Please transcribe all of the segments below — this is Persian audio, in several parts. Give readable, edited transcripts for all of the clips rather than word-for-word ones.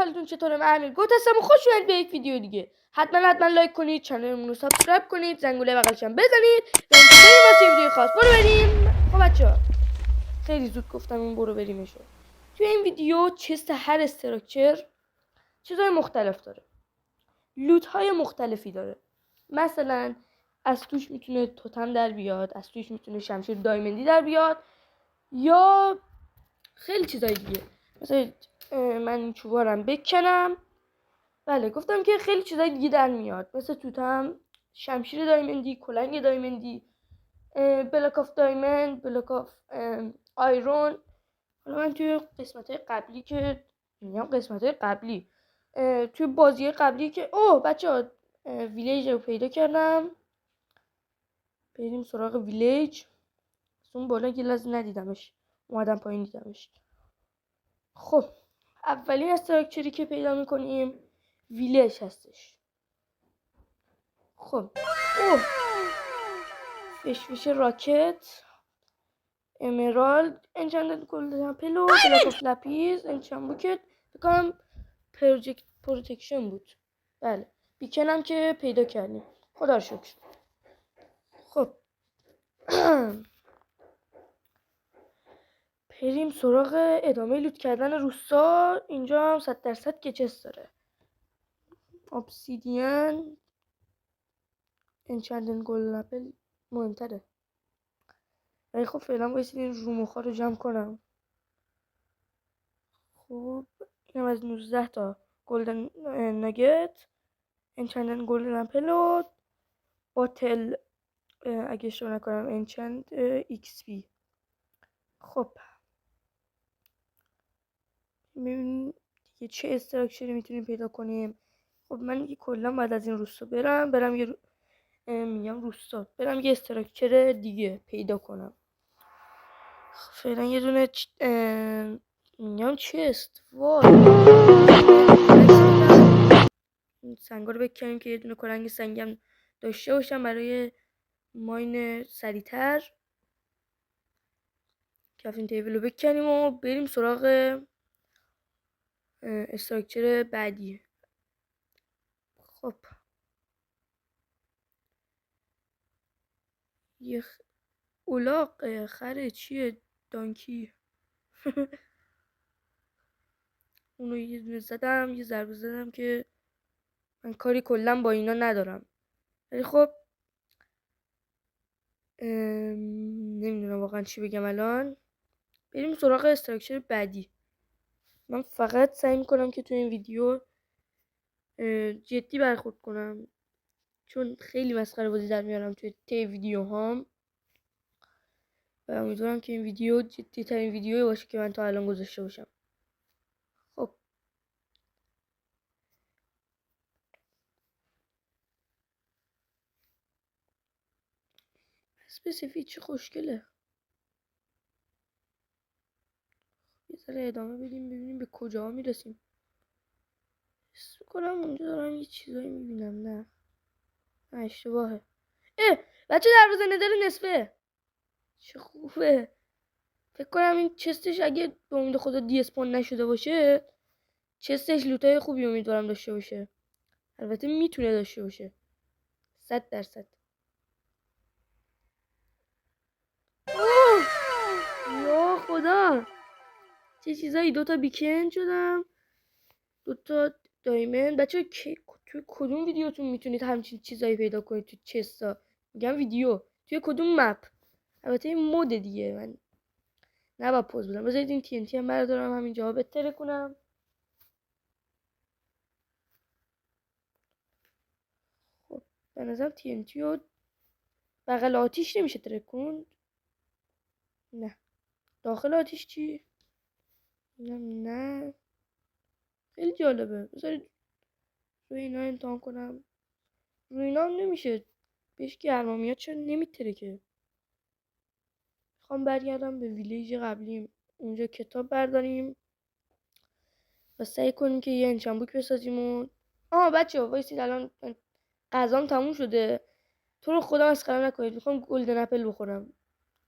حالتون چطوره؟ من امیر گوت هستم و خوش اومدید به یک ویدیو دیگه. حتما لایک کنید، کانالمون رو سابسکرایب کنید، زنگوله بغلش هم بزنید تا اینکه بریم واسه ویدیو خاص. برو بریم. خب بچه‌ها خیلی زود گفتم این برو بریمشو. توی این ویدیو چست هر استراکچر چیزای مختلف داره، لوت های مختلفی داره. مثلا از توش میتونه توتم در بیاد، از توش میتونه شمشیر دایمندی در بیاد، یا خیلی چیزای دیگه. مثلا من این چوبارم بکنم، بله گفتم که خیلی چیزای دیگه در میاد، مثل توتم، شمشیر دایمندی، کلنگ دایمندی، بلاک آف دایمند، بلاک آف آیرون. حالا من توی قسمت‌های قبلی که توی بازی قبلی که بچه‌ها ویلیج رو پیدا کردم، بریم سراغ ویلیج. اون بالا یه لحظه ندیدمش، اومدم پایین دیدمش. خب اولین استراکچری که پیدا میکنیم ویلیج هستش. خب فش راکت، امرالد، انچندد گلدن پلو، بلاک آف لپیز، انچند بوکت، بکنم پروتکشن بود. بله بیکنم که پیدا کردیم، خدا رو شکر. خب بریم سراغ ادامه لوت کردن روستا. اینجا هم 100% گچس داره. obsidian، انچندن گلدن اپل مهمتره. ولی خب فعلا بایستید این روموخا رو جمع کنم. خب اینم از 19 تا گلدن ناگت، انچندن گلدن اپل، باتل اگه اشتباه نکنم انچند ایکس پی. خب ببینیم دیگه چه استراکچری میتونیم پیدا کنیم. خب من دیگه کلا بعد از این روستا برم یه استراکچر دیگه پیدا کنم. خب فعلا یه دونه چست. وای سنگا رو بکنیم که یه دونه کلنگ سنگم داشته باشم برای ماین سریعتر. کافین تیبل رو بکنیم و بریم سراغ استراکچر بعدی. خب یه اولاق خره چیه دانکی اونو یه دونه زدم، یه ضربه زدم که من کاری کلا با اینا ندارم. ولی خب نمیدونم واقعا چی بگم الان. بریم سراغ استراکچر بعدی. من فقط سعی میکنم که تو این ویدیو جدی برخورد کنم، چون خیلی مسخره بازی در میارم توی ویدیو هام و امیدوارم که این ویدیو جدی ترین ویدیویی باشه که من تا الان گذاشته باشم. خب اسپسیفیک چه خوشگله. یه ذره ادامه بدیم ببینیم به کجا میرسیم. حس میکنم اونجا دارم یه چیزایی میبینم. نه اشتباهه. بچه دروازه نداره نصفه. چه خوبه. فکر کنم این چستش اگه به امید خدا دی اسپون نشده باشه، چستش لوتای خوبی امیدوارم داشته باشه. البته میتونه داشته باشه 100%. یا خدا چه چیزایی. 2 تا بیکن شدم، 2 تا دایمند. بچه توی کدوم ویدیوتون میتونید همچین چیزایی پیدا کنید تو چستا؟ میگم ویدیو توی کدوم مپ؟ البته این مود دیگه، من نباید پوز بدم. بذارید این TNT هم بردارم همینجا بتره کنم. خب به نظرم TNT رو بغل آتیش نمیشه ترکوند. نه داخل آتیش چی؟ نه خیلی جالبه. بذارید روی اینا امتحان کنم. روی اینا هم نمیشه، بهش گرما میاد. چرا نمیترکه؟ میخوام برگردم به ویلیج قبلیم، اونجا کتاب برداریم و سعی کنیم که یه انچنبوک بسازیم. و بچه ها وایسید، الان غذام تموم شده. تو رو خدا مسخره نکنید، میخوام گلدن اپل بخورم.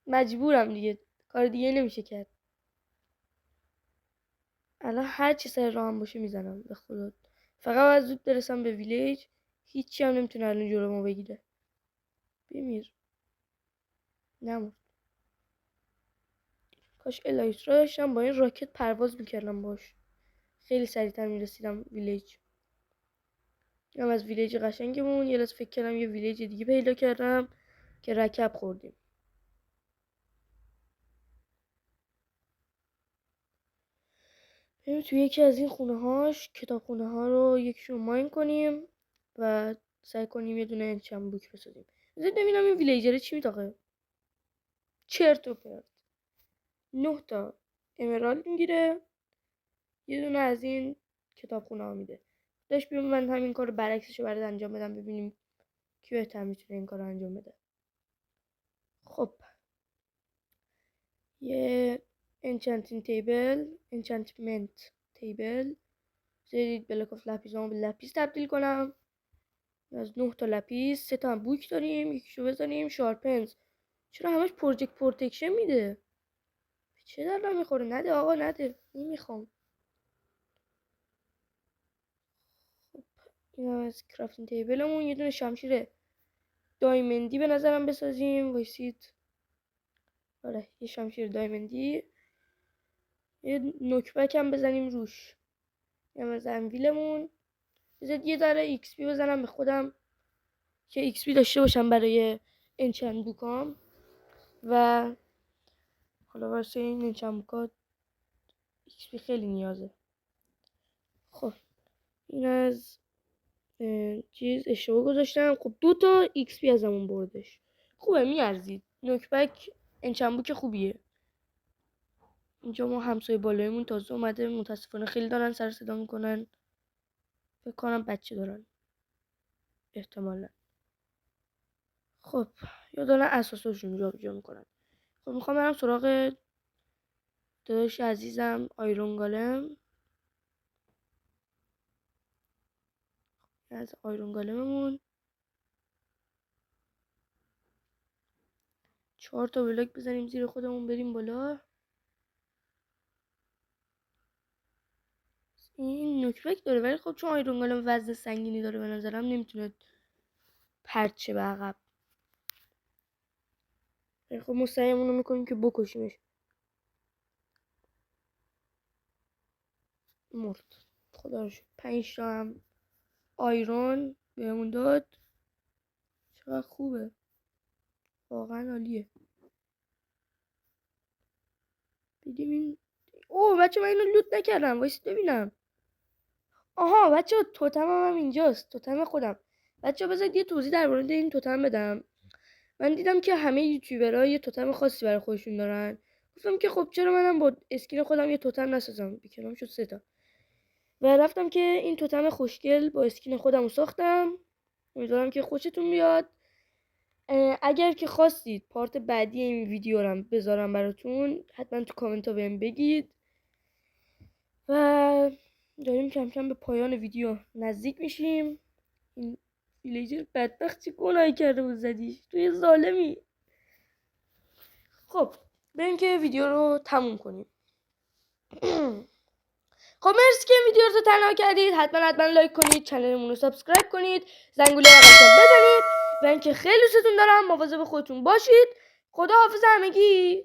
مجبورم دیگه، کار دیگه نمیشه کرد. الان هر چی سر راهم باشه میزنم به خدا. فقط باید زود برسم به ویلیج. هیچی هم نمیتونه الان جلومو بگیره. بمیر. نمون. کاش الایترا داشتم با این راکت پرواز میکردم باش. خیلی سریعتر میرسیدم ویلیج. هم از ویلیج قشنگمون یه لحظه فکر کردم یه ویلیج دیگه پیدا کردم که رکب خوردیم. بریم توی یکی از این خونه هاش کتاب خونه ها رو یکیشون ماین کنیم و سعی کنیم یه دونه انچم بوک بسازیم. بذارید ببینم این ویلیجره چی میتاقه. چرت و پرت. 9 تا امرالد میگیره. یه دونه از این کتاب خونه ها میده. داشت بیام من همین کار برعکسش رو برات انجام بدم ببینیم کی بهتر میتونه این کار رو انجام بده. خب یه انچانتینگ تیبل، انچانتمنت تیبل، زدید بلاک اف لپیزامو به لپیس تبدیل کنم. از 9 تا لپیس 3 تا هم بوک داریم. یکیشو بزنیم. شارپنز چرا همش پروژکت پروتکشن میده؟ چه در میخوره؟ نده آقا نده. نمیخوام. خب این هم از کرافتینگ تیبلمون. یه دونه شمشیر دایمندی به نظرم بسازیم. وایسید. آره یه شمشیر دایمندی. یه نوکبک هم بزنیم روش. یه هم از انویلمون. بذارید یه ذره ایکس پی بزنم به خودم که ایکس پی داشته باشم برای انچند بوکام. و حالا واسه این انچند بوکات ایکس پی خیلی نیازه. خب این از چیز اشتباه گذاشتم. خب 2 تا ایکس پی ازمون بردش. خوبه میارزید. نوکبک انچند بوک خوبیه. اینجا ما همسایه بالایمون تازه اومده. متاسفانه خیلی دارن سر صدا میکنن. فکر کنم بچه دارن احتمالا. خب یا اساساشون جابجا میکنن. خب میخوام برم سراغ داداش عزیزم آیرون گالم. از آیرون گالممون 4 تا بلاک بزنیم زیر خودمون بریم بالا. این نوکبک داره ولی خب چون آیرون گالم وزن سنگینی داره به نظرم نمیتونه پرچه به عقب. خب مستقیم اونو میکنیم که بکشیمش. مرد. خدا رو شکر 5 تا هم آیرون بهمون داد. چقدر خوبه. واقعا عالیه. دیدیم این اوه بچه من اینو لوت نکردم. وایسید ببینم. آها بچه توتم هم اینجاست. توتم خودم. بچه بذارید یه توضیح در مورد این توتم بدم. من دیدم که همه یوتیوبرها یه توتم خاصی برای خودشون دارن. گفتم که خب چرا منم با اسکین خودم یه توتم نسازم. بیکنام شد 3 تا. و رفتم که این توتم خوشگل با اسکین خودم ساختم. امیدوارم که خوشتون بیاد. اگر که خواستید پارت بعدی این ویدیو رو بذارم براتون حتما تو کامنت ها بهم بگید. و داریم کم کم به پایان ویدیو نزدیک میشیم. این ویلیجر بدبخت چه گناهی کرده بود زدیش. تو یه ظالمی. خب بریم که ویدیو رو تموم کنیم. خب مرسی که ویدیو رو تماشا کردید. حتما لایک کنید، کانالمون رو سابسکرایب کنید، زنگوله بغلش بزنید و اینکه خیلی دوستتون دارم. مواظب خودتون باشید. خدا حافظ همگی.